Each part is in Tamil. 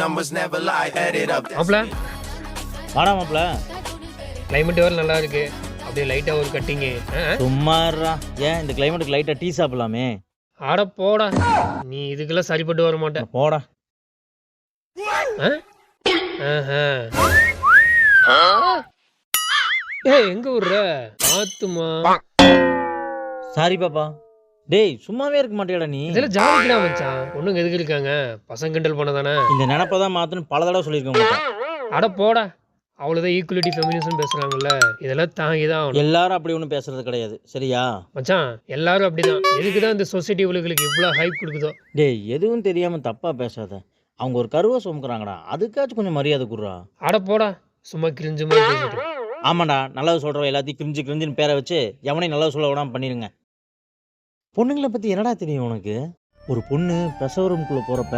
numbers never lie, add it up. மாப்பிள வாடா மாப்ள. கிளைமேட் வேறு நல்லா இருக்கு, அப்படியே லைட்டாக ஒரு கட்டிங்கு. சும்மாறா. ஏன் இந்த கிளைமேட்டுக்கு லைட்டாக டீ சாப்பிடலாமே? ஆட போடா, நீ இதுக்கெல்லாம் சரிப்பட்டு வர மாட்டேன். போடா. ஏய் எங்க விடுற ஆத்துமா? சாரி பாப்பா. டேய் சும்மாவே இருக்க மாட்டியாடா நீ? இதெல்லாம் ஜாலிக்கடா மச்சான், பொண்ணுங்க எதுக்கு இருக்காங்க, பசங்க கிண்டல் பண்ண தானே. இந்த நினைப்பை தான் மாற்றணும் பல தடவை சொல்லியிருக்கேன் உங்கள்கிட்ட. அட போடா, அவ்வளோதான் ஈக்குவலிட்டி ஃபெமினிசம் பேசுகிறாங்கல்ல, இதெல்லாம் தாங்கி தான் ஆகணும். எல்லாரும் அப்படி ஒன்றும் பேசுறது கிடையாது சரியா மச்சான் எல்லாரும் அப்படிதான். எதுக்கு தான் இந்த சொசைட்டி இவளுக்கு இவ்வளோ ஹைப் கொடுக்குதோ? டேய் எதுவும் தெரியாமல் தப்பாக பேசாத. அவங்க ஒரு கருவை சுமக்குறாங்கடா, அதுக்காச்சும் கொஞ்சம் மரியாதை கொடுறா. அட போடா, சும்மா கிரிஞ்சு மாதிரி பேசிட்டு. ஆமாண்டா, நல்லது சொல்கிறோம் எல்லாத்தையும் கிரிஞ்சுன்னு பேரை வச்சு எவனையும் நல்லது சொல்ல விடாமல் பண்ணிடுங்க. பொண்ணுங்களை பற்றி என்னடா தெரியும் உனக்கு? ஒரு பொண்ணு பிரசவ ரூமுக்குள்ளே போகிறப்ப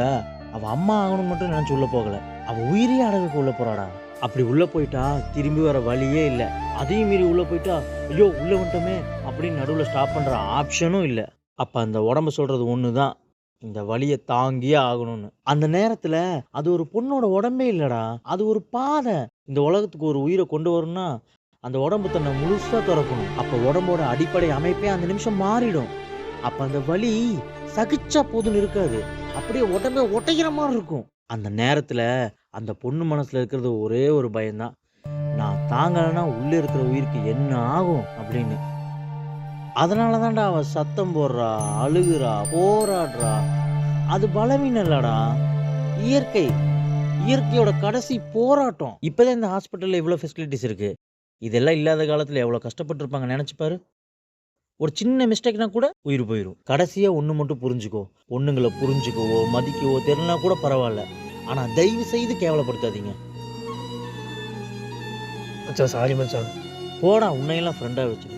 அவள் அம்மா ஆகணும்னு மட்டும் நினச்சி உள்ளே போகலை, அவள் உயிரியே அடகுக்கு உள்ளே போகிறாடா. அப்படி உள்ளே போயிட்டா திரும்பி வர வழியே இல்லை. அதையும் மீறி உள்ளே போயிட்டா ஐயோ உள்ளே வந்துட்டோமே அப்படின்னு நடுவில் ஸ்டாப் பண்ணுற ஆப்ஷனும் இல்லை. அப்போ அந்த உடம்பு சொல்கிறது ஒன்று தான், இந்த வழியை தாங்கியே ஆகணும்னு. அந்த நேரத்தில் அது ஒரு பொண்ணோட உடம்பே இல்லைடா, அது ஒரு பாதை. இந்த உலகத்துக்கு ஒரு உயிரை கொண்டு வரணும்னா அந்த உடம்பு தன்னை முழுசாக திறக்கணும். அப்போ உடம்போட அடிப்படை அமைப்பே அந்த நிமிஷம் மாறிடும். அப்போ அந்த வலி சகிச்சா போதுன்னு இருக்காது, அப்படியே உடம்பே ஒட்டைக்கிற மாதிரி இருக்கும். அந்த நேரத்தில் அந்த பொண்ணு மனசில் இருக்கிறது ஒரே ஒரு பயம்தான், நான் தாங்கலைன்னா உள்ளே இருக்கிற உயிருக்கு என்ன ஆகும் அப்படின்னு. அதனால தான்டா அவள் சத்தம் போடுறா, அழுகுறா, போராடுறா. அது பலவீனம் இல்லடா, இயற்கையோட கடைசி போராட்டம். இப்போதான் இந்த ஹாஸ்பிட்டலில் இவ்வளோ ஃபெசிலிட்டிஸ் இருக்குது. இதெல்லாம் இல்லாத காலத்தில் எவ்வளோ கஷ்டப்பட்டுருப்பாங்க நினச்சிப்பாரு. ஒரு சின்ன மிஸ்டேக்னா கூட உயிர் போயிடும். கடைசியாக ஒன்று மட்டும் புரிஞ்சுக்கோ, பொண்ணுங்களை புரிஞ்சுக்கவோ மதிக்கவோ தெரியலனா கூட பரவாயில்ல, ஆனால் தயவு செய்து கேவலப்படுத்தாதீங்க. மச்சான் சாரி மச்சான். போடா, உன்னையெல்லாம் ஃப்ரெண்டாக வச்சுட்டு.